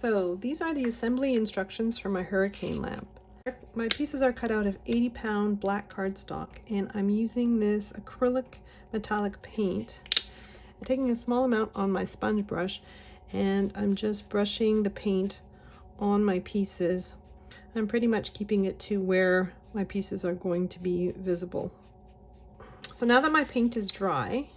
So these are the assembly instructions for my hurricane lamp. My pieces are cut out of 80-pound black cardstock, and I'm using this acrylic metallic paint. I'm taking a small amount on my sponge brush, and I'm just brushing the paint on my pieces. I'm pretty much keeping it to where my pieces are going to be visible. So now that my paint is dry,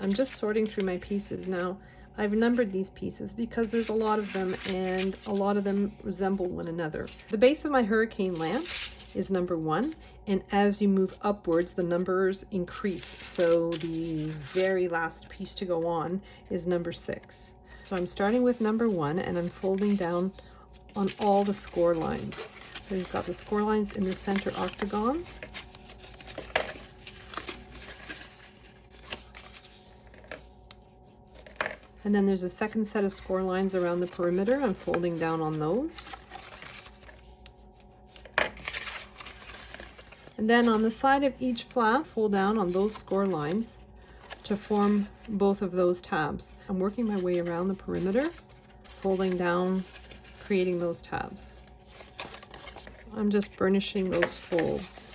I'm just sorting through my pieces. Now, I've numbered these pieces because there's a lot of them and a lot of them resemble one another. The base of my hurricane lamp is number 1, and as you move upwards, the numbers increase. So the very last piece to go on is number 6. So I'm starting with number 1 and I'm folding down on all the score lines. So you've got the score lines in the center octagon. And then there's a second set of score lines around the perimeter. I'm folding down on those. And then on the side of each flap, fold down on those score lines to form both of those tabs. I'm working my way around the perimeter, folding down, creating those tabs. I'm just burnishing those folds.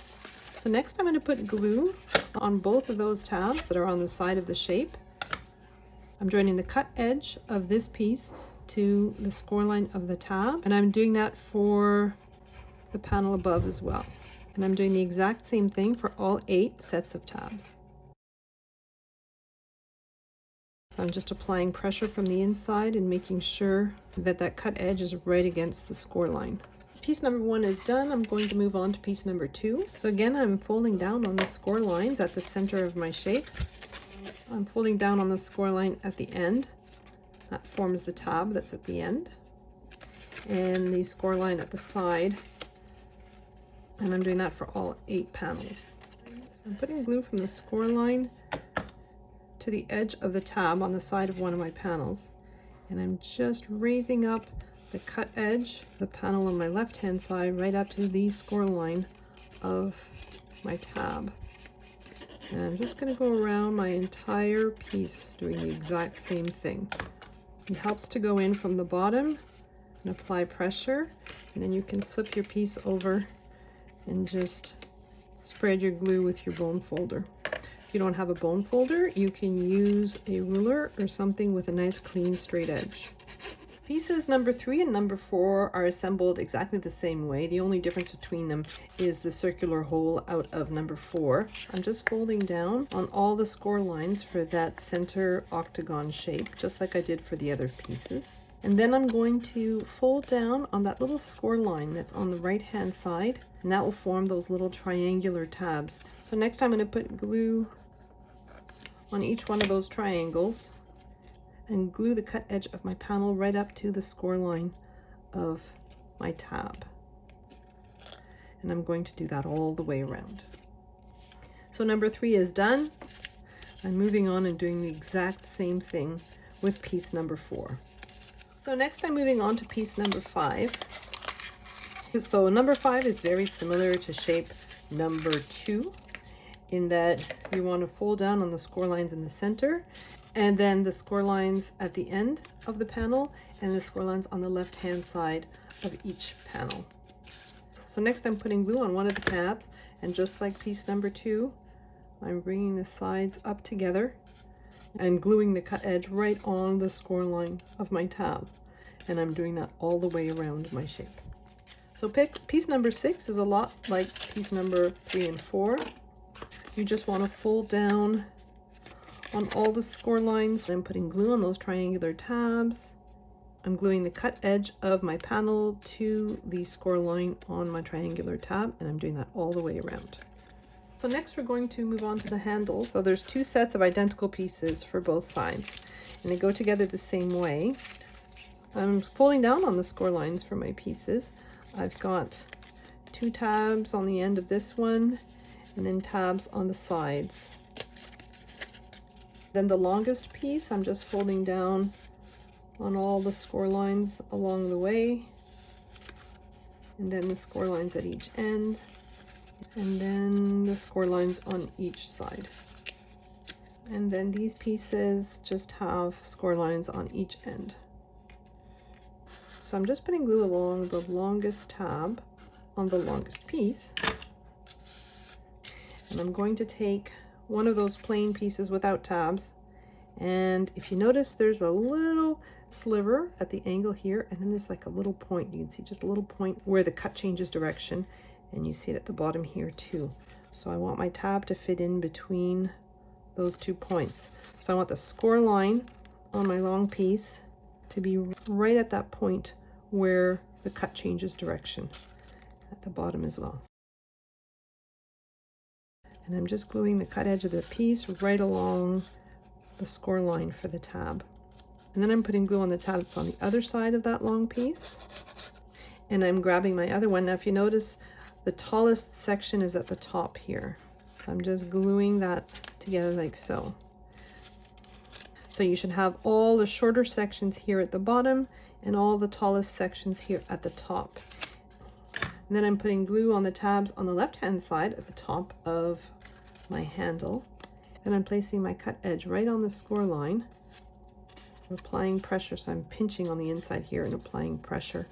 So next I'm going to put glue on both of those tabs that are on the side of the shape. I'm joining the cut edge of this piece to the score line of the tab, and I'm doing that for the panel above as well. And I'm doing the exact same thing for all 8 sets of tabs. I'm just applying pressure from the inside and making sure that that cut edge is right against the score line. Piece number 1 is done. I'm going to move on to piece number 2. So again, I'm folding down on the score lines at the center of my shape. I'm folding down on the score line at the end. That forms the tab that's at the end. And the score line at the side. And I'm doing that for all 8 panels. I'm putting glue from the score line to the edge of the tab on the side of one of my panels. And I'm just raising up the cut edge, the panel on my left-hand side, right up to the score line of my tab. And I'm just going to go around my entire piece doing the exact same thing. It helps to go in from the bottom and apply pressure, and then you can flip your piece over and just spread your glue with your bone folder. If you don't have a bone folder, you can use a ruler or something with a nice clean straight edge. Pieces number 3 and number 4 are assembled exactly the same way. The only difference between them is the circular hole out of number 4. I'm just folding down on all the score lines for that center octagon shape, just like I did for the other pieces. And then I'm going to fold down on that little score line that's on the right hand side, and that will form those little triangular tabs. So next I'm going to put glue on each one of those triangles and glue the cut edge of my panel right up to the score line of my tab. And I'm going to do that all the way around. So number 3 is done. I'm moving on and doing the exact same thing with piece number 4. So next I'm moving on to piece number 5. So number 5 is very similar to shape number 2 in that you want to fold down on the score lines in the center, and then the score lines at the end of the panel, and the score lines on the left hand side of each panel. So next I'm putting glue on one of the tabs, and just like piece number 2, I'm bringing the sides up together and gluing the cut edge right on the score line of my tab, and I'm doing that all the way around my shape. So piece number 6 is a lot like piece number 3 and 4. You just want to fold down on all the score lines. I'm putting glue on those triangular tabs. I'm gluing the cut edge of my panel to the score line on my triangular tab, and I'm doing that all the way around. So next we're going to move on to the handles. So there's 2 sets of identical pieces for both sides, and they go together the same way. I'm folding down on the score lines for my pieces. I've got 2 tabs on the end of this one, and then tabs on the sides. Then the longest piece, I'm just folding down on all the score lines along the way, and then the score lines at each end, and then the score lines on each side. And then these pieces just have score lines on each end. So I'm just putting glue along the longest tab on the longest piece. And I'm going to take one of those plain pieces without tabs. And if you notice, there's a little sliver at the angle here, and then there's like a little point. You can see just a little point where the cut changes direction, and you see it at the bottom here too. So I want my tab to fit in between those 2 points. So I want the score line on my long piece to be right at that point where the cut changes direction at the bottom as well. And I'm just gluing the cut edge of the piece right along the score line for the tab. And then I'm putting glue on the tab that's on the other side of that long piece. And I'm grabbing my other one. Now if you notice, the tallest section is at the top here. So I'm just gluing that together like so. So you should have all the shorter sections here at the bottom and all the tallest sections here at the top. And then I'm putting glue on the tabs on the left-hand side at the top of my handle. And I'm placing my cut edge right on the score line. I'm applying pressure, so I'm pinching on the inside here and applying pressure,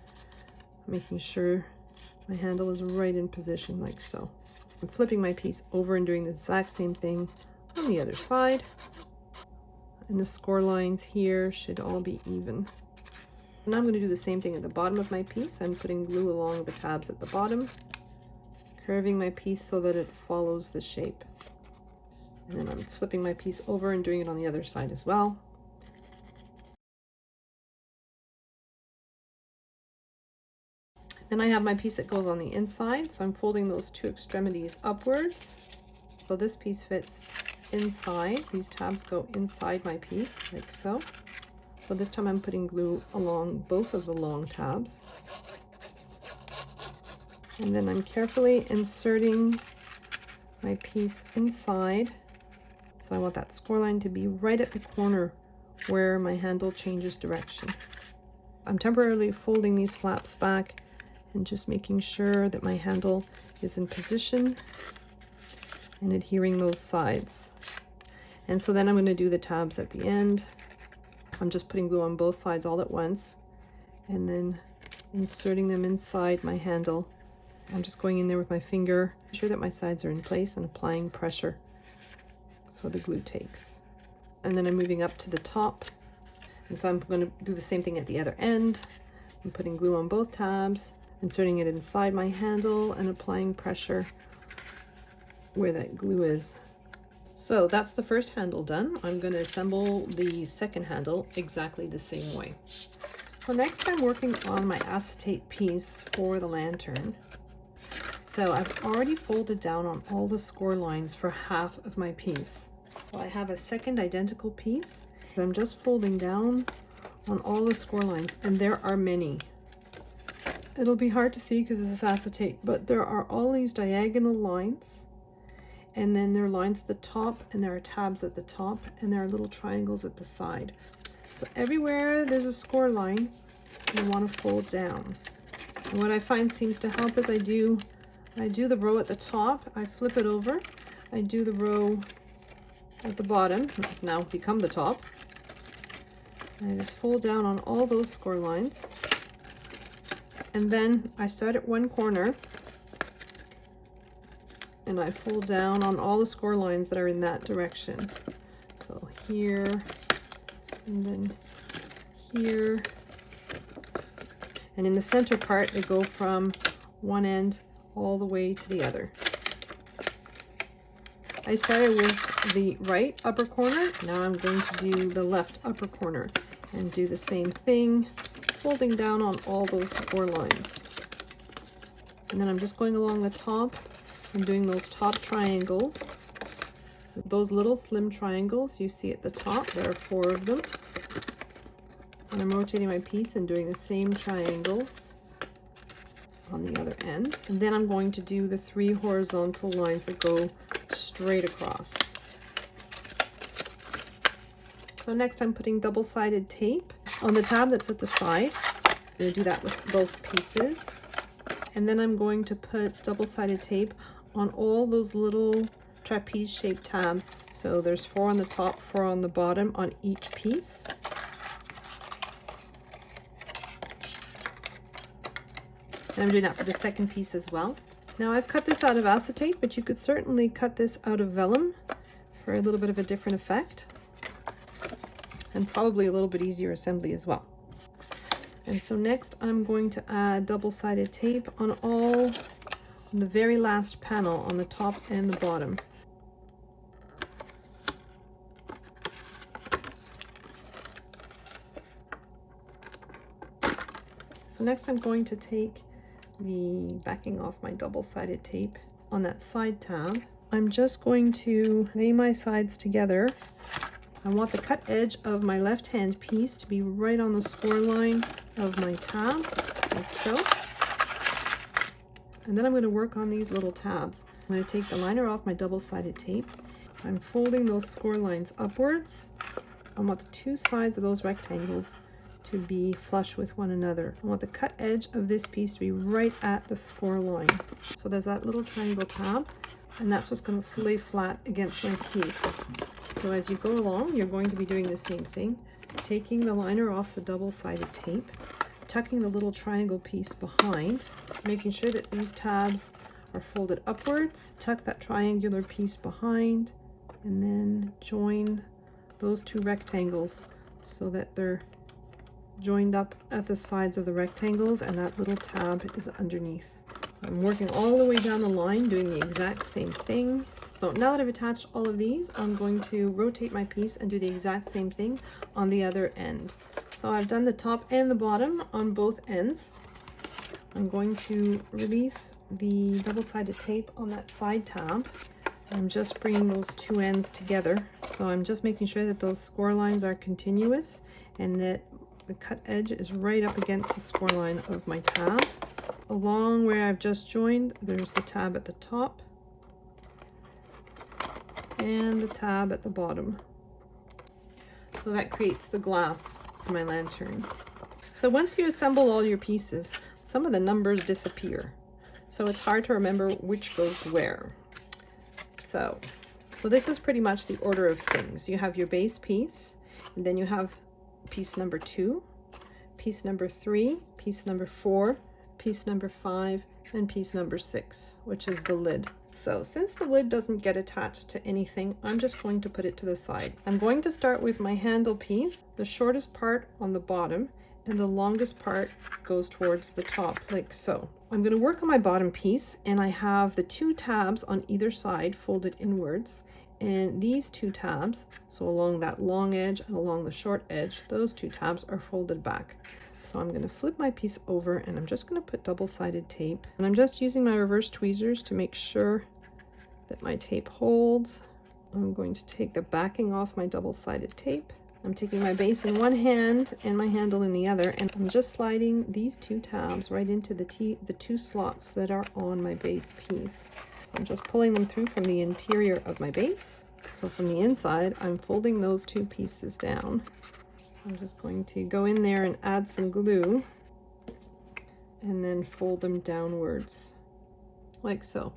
making sure my handle is right in position like so. I'm flipping my piece over and doing the exact same thing on the other side. And the score lines here should all be even. Now I'm going to do the same thing at the bottom of my piece. I'm putting glue along the tabs at the bottom, curving my piece so that it follows the shape. And then I'm flipping my piece over and doing it on the other side as well. Then I have my piece that goes on the inside, so I'm folding those 2 extremities upwards. So this piece fits inside. These tabs go inside my piece, like so. So this time I'm putting glue along both of the long tabs. And then I'm carefully inserting my piece inside. So I want that score line to be right at the corner where my handle changes direction. I'm temporarily folding these flaps back and just making sure that my handle is in position and adhering those sides. And so then I'm going to do the tabs at the end. I'm just putting glue on both sides all at once and then inserting them inside my handle. I'm just going in there with my finger, make sure that my sides are in place and applying pressure so the glue takes. And then I'm moving up to the top. And so I'm going to do the same thing at the other end. I'm putting glue on both tabs, inserting it inside my handle and applying pressure where that glue is. So that's the first handle done. I'm going to assemble the second handle exactly the same way. So next I'm working on my acetate piece for the lantern. So I've already folded down on all the score lines for half of my piece. So I have a second identical piece. I'm just folding down on all the score lines, and there are many. It'll be hard to see because this is acetate, but there are all these diagonal lines, and then there are lines at the top, and there are tabs at the top, and there are little triangles at the side. So everywhere there's a score line, you want to fold down. And what I find seems to help is I do the row at the top, I flip it over, I do the row at the bottom, which has now become the top, and I just fold down on all those score lines. And then I start at one corner and I fold down on all the score lines that are in that direction. So here, and then here. And in the center part, they go from one end all the way to the other. I started with the right upper corner. Now I'm going to do the left upper corner and do the same thing, folding down on all those score lines. And then I'm just going along the top and doing those top triangles. Those little slim triangles you see at the top, there are 4 of them. And I'm rotating my piece and doing the same triangles on the other end. And then I'm going to do the 3 horizontal lines that go straight across. So next I'm putting double-sided tape on the tab that's at the side. I'm going to do that with both pieces. And then I'm going to put double-sided tape on all those little trapeze-shaped tabs. So there's 4 on the top, 4 on the bottom on each piece. And I'm doing that for the second piece as well. Now I've cut this out of acetate, but you could certainly cut this out of vellum for a little bit of a different effect. And probably a little bit easier assembly as well. And so next I'm going to add double-sided tape on the very last panel on the top and the bottom. So next I'm going to take the backing off my double-sided tape on that side tab. I'm just going to lay my sides together. I want the cut edge of my left-hand piece to be right on the score line of my tab, like so. And then I'm going to work on these little tabs. I'm going to take the liner off my double-sided tape. I'm folding those score lines upwards. I want the two sides of those rectangles to be flush with one another. I want the cut edge of this piece to be right at the score line. So there's that little triangle tab, and that's just going to lay flat against my piece. So as you go along, you're going to be doing the same thing, taking the liner off the double-sided tape, tucking the little triangle piece behind, making sure that these tabs are folded upwards, tuck that triangular piece behind, and then join those two rectangles so that they're joined up at the sides of the rectangles and that little tab is underneath. So I'm working all the way down the line doing the exact same thing. So now that I've attached all of these, I'm going to rotate my piece and do the exact same thing on the other end. So I've done the top and the bottom on both ends. I'm going to release the double-sided tape on that side tab. I'm just bringing those two ends together. So I'm just making sure that those score lines are continuous and that the cut edge is right up against the score line of my tab. Along where I've just joined, there's the tab at the top and the tab at the bottom. So that creates the glass for my lantern. So once you assemble all your pieces, some of the numbers disappear. So it's hard to remember which goes where. So this is pretty much the order of things. You have your base piece, and then you have piece number 2, piece number 3, piece number 4, piece number 5, and piece number 6, which is the lid. So since the lid doesn't get attached to anything, I'm just going to put it to the side. I'm going to start with my handle piece, the shortest part on the bottom, and the longest part goes towards the top, like so. I'm going to work on my bottom piece, and I have the two tabs on either side folded inwards. And these two tabs, so along that long edge and along the short edge, those two tabs are folded back. So I'm going to flip my piece over and I'm just going to put double-sided tape. And I'm just using my reverse tweezers to make sure that my tape holds. I'm going to take the backing off my double-sided tape. I'm taking my base in one hand and my handle in the other, and I'm just sliding these two tabs right into the two slots that are on my base piece. I'm just pulling them through from the interior of my base. So from the inside, I'm folding those two pieces down. I'm just going to go in there and add some glue and then fold them downwards like so.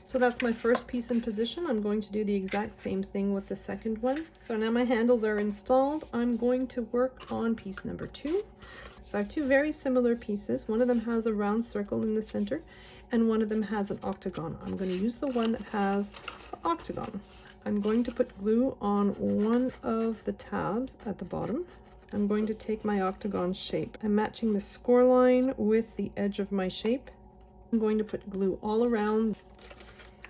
So that's my first piece in position. I'm going to do the exact same thing with the second one. So now my handles are installed. I'm going to work on piece number 2. So I have two very similar pieces. One of them has a round circle in the center and one of them has an octagon. I'm going to use the one that has the octagon. I'm going to put glue on one of the tabs at the bottom. I'm going to take my octagon shape. I'm matching the score line with the edge of my shape. I'm going to put glue all around,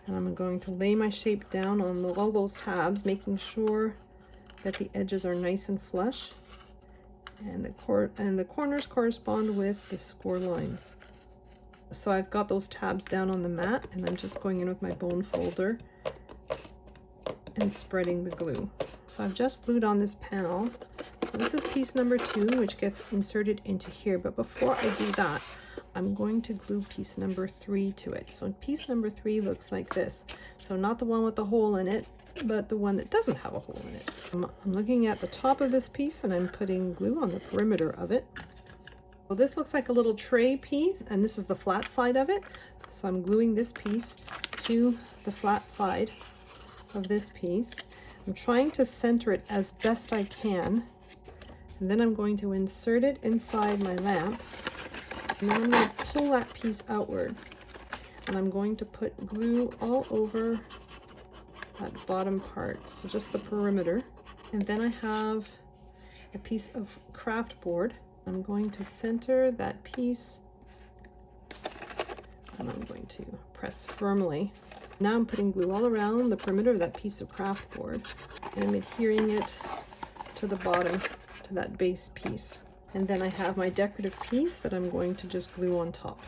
and I'm going to lay my shape down on all those tabs, making sure that the edges are nice and flush, and the corners correspond with the score lines. So I've got those tabs down on the mat, and I'm just going in with my bone folder and spreading the glue. So I've just glued on this panel. So this is piece number 2, which gets inserted into here. But before I do that, I'm going to glue piece number 3 to it. So piece number 3 looks like this. So not the one with the hole in it, but the one that doesn't have a hole in it. I'm looking at the top of this piece and I'm putting glue on the perimeter of it. Well, this looks like a little tray piece, and this is the flat side of it. So I'm gluing this piece to the flat side of this piece. I'm trying to center it as best I can, and then I'm going to insert it inside my lamp And then I'm going to pull that piece outwards. And I'm going to put glue all over that bottom part, so just the perimeter. And then I have a piece of craft board. I'm going to center that piece and I'm going to press firmly. Now I'm putting glue all around the perimeter of that piece of craft board and I'm adhering it to the bottom, to that base piece. And then I have my decorative piece that I'm going to just glue on top.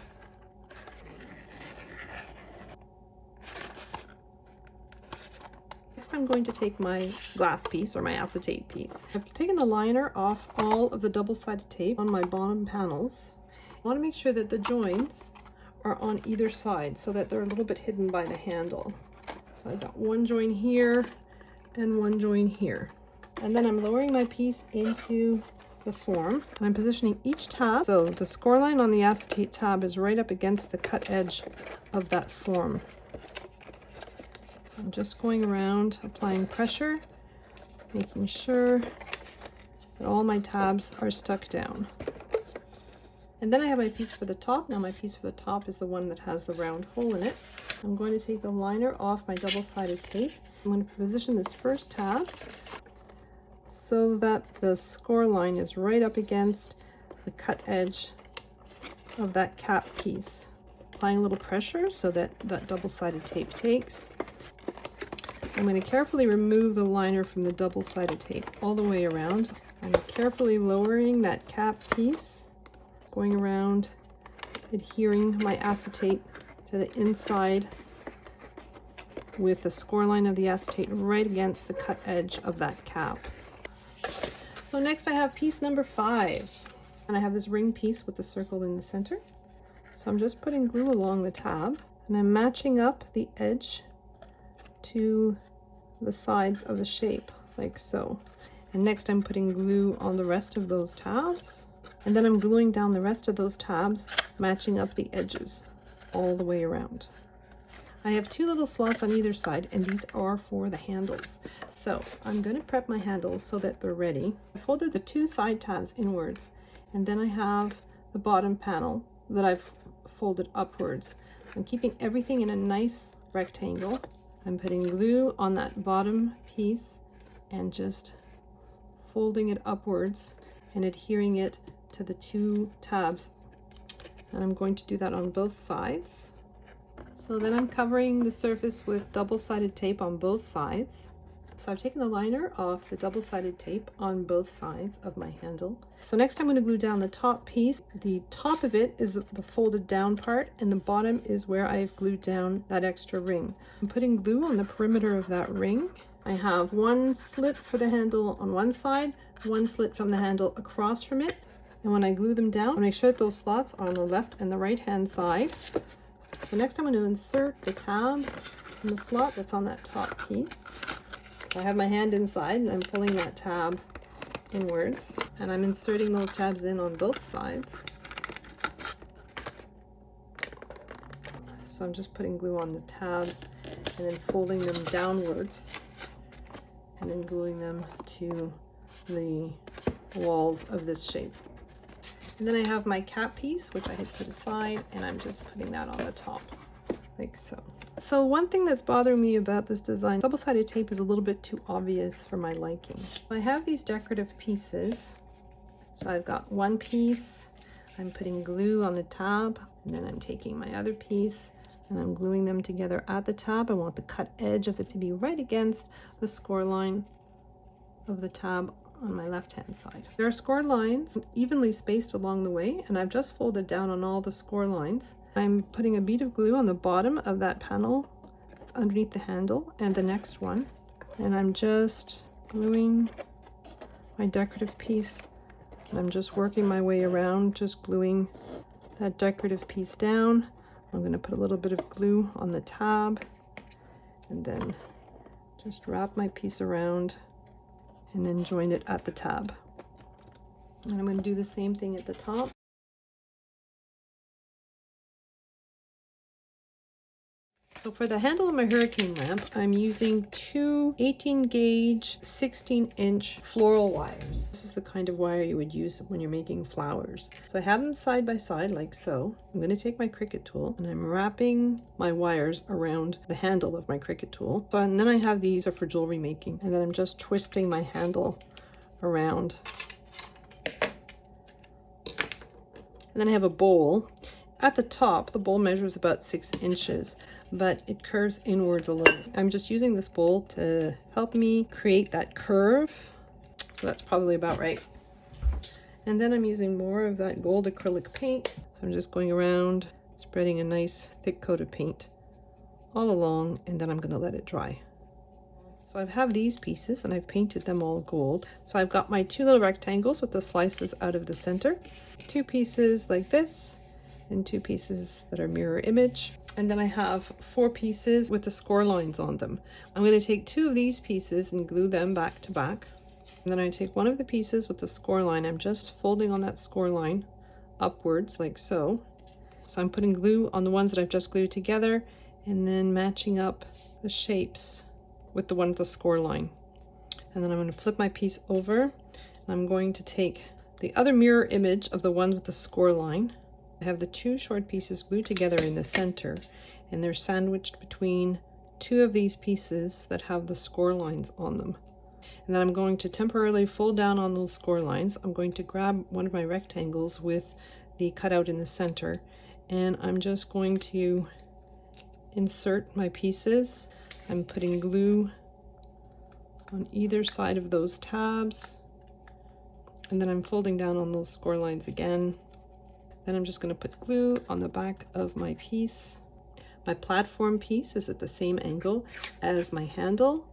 Next I'm going to take my glass piece or my acetate piece. I've taken the liner off all of the double-sided tape on my bottom panels. I want to make sure that the joints are on either side so that they're a little bit hidden by the handle. So I've got one joint here and one joint here. And then I'm lowering my piece into the form and I'm positioning each tab so the score line on the acetate tab is right up against the cut edge of that form. So I'm just going around applying pressure, making sure that all my tabs are stuck down. And then I have my piece for the top. Now my piece for the top is the one that has the round hole in it. I'm going to take the liner off my double-sided tape. I'm going to position this first tab so that the score line is right up against the cut edge of that cap piece. Applying a little pressure so that that double-sided tape takes. I'm going to carefully remove the liner from the double-sided tape all the way around. I'm carefully lowering that cap piece, going around, adhering my acetate to the inside with the score line of the acetate right against the cut edge of that cap. So next I have piece number 5, and I have this ring piece with the circle in the center. So I'm just putting glue along the tab and I'm matching up the edge to the sides of the shape like so. And next I'm putting glue on the rest of those tabs. And then I'm gluing down the rest of those tabs, matching up the edges all the way around. I have 2 little slots on either side, and these are for the handles. So I'm going to prep my handles so that they're ready. I folded the 2 side tabs inwards, and then I have the bottom panel that I've folded upwards. I'm keeping everything in a nice rectangle. I'm putting glue on that bottom piece and just folding it upwards and adhering it to the 2 tabs, and I'm going to do that on both sides. So then I'm covering the surface with double-sided tape on both sides. So I've taken the liner off the double-sided tape on both sides of my handle. So next I'm going to glue down the top piece. The top of it is the folded down part, and the bottom is where I've glued down that extra ring. I'm putting glue on the perimeter of that ring. I have 1 slit for the handle on one side, 1 slit from the handle across from it. And when I glue them down, I make sure that those slots are on the left and the right hand side. So next I'm going to insert the tab in the slot that's on that top piece. So I have my hand inside and I'm pulling that tab inwards, and I'm inserting those tabs in on both sides. So I'm just putting glue on the tabs and then folding them downwards and then gluing them to the walls of this shape. And then I have my cap piece, which I had put aside, and I'm just putting that on the top, like so. So one thing that's bothering me about this design, double-sided tape is a little bit too obvious for my liking. I have these decorative pieces. So I've got one piece, I'm putting glue on the tab, and then I'm taking my other piece and I'm gluing them together at the tab. I want the cut edge of it to be right against the score line of the tab on my left hand side. There are score lines evenly spaced along the way, and I've just folded down on all the score lines. I'm putting a bead of glue on the bottom of that panel that's underneath the handle and the next one, and I'm just gluing my decorative piece, and I'm just working my way around, just gluing that decorative piece down. I'm going to put a little bit of glue on the tab and then just wrap my piece around and then join it at the tab. And I'm going to do the same thing at the top. So for the handle of my hurricane lamp, I'm using two 18 gauge 16-inch floral wires. This is the kind of wire you would use when you're making flowers. So I have them side by side like so. I'm going to take my Cricut tool and I'm wrapping my wires around the handle of my Cricut tool. So, and then I have these are for jewelry making, and then I'm just twisting my handle around. And then I have a bowl. At the top, the bowl measures about 6 inches, but it curves inwards a little. I'm just using this bowl to help me create that curve. So that's probably about right. And then I'm using more of that gold acrylic paint. So I'm just going around, spreading a nice thick coat of paint all along, and then I'm going to let it dry. So I have these pieces and I've painted them all gold. So I've got my two little rectangles with the slices out of the center, two pieces like this, and two pieces that are mirror image. And then I have 4 pieces with the score lines on them. I'm going to take 2 of these pieces and glue them back to back. And then I take one of the pieces with the score line. I'm just folding on that score line upwards like so. So I'm putting glue on the ones that I've just glued together and then matching up the shapes with the one with the score line. And then I'm going to flip my piece over and I'm going to take the other mirror image of the one with the score line. I have the 2 short pieces glued together in the center, and they're sandwiched between 2 of these pieces that have the score lines on them. And then I'm going to temporarily fold down on those score lines. I'm going to grab one of my rectangles with the cutout in the center, and I'm just going to insert my pieces. I'm putting glue on either side of those tabs, and then I'm folding down on those score lines again. Then I'm just going to put glue on the back of my piece. My platform piece is at the same angle as my handle,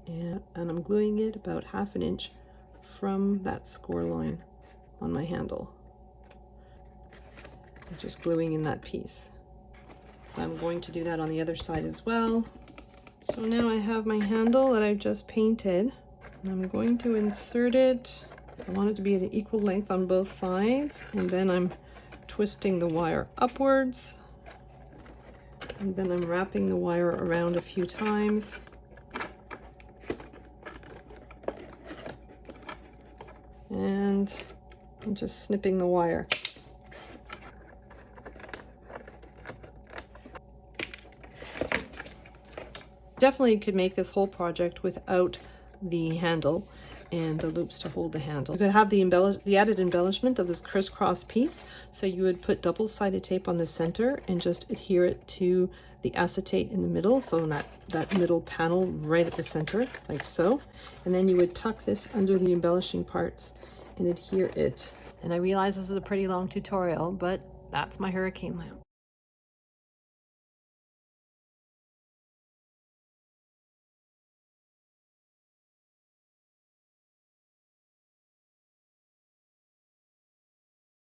and I'm gluing it about 1/2 inch from that score line on my handle. I'm just gluing in that piece. So I'm going to do that on the other side as well. So now I have my handle that I've just painted, and I'm going to insert it. I want it to be at an equal length on both sides, and then I'm twisting the wire upwards, and then I'm wrapping the wire around a few times. And I'm just snipping the wire. Definitely could make this whole project without the handle and the loops to hold the handle. You could have the added embellishment of this crisscross piece. So you would put double-sided tape on the center and just adhere it to the acetate in the middle. So that middle panel right at the center, like so. And then you would tuck this under the embellishing parts and adhere it. And I realize this is a pretty long tutorial, but that's my hurricane lamp.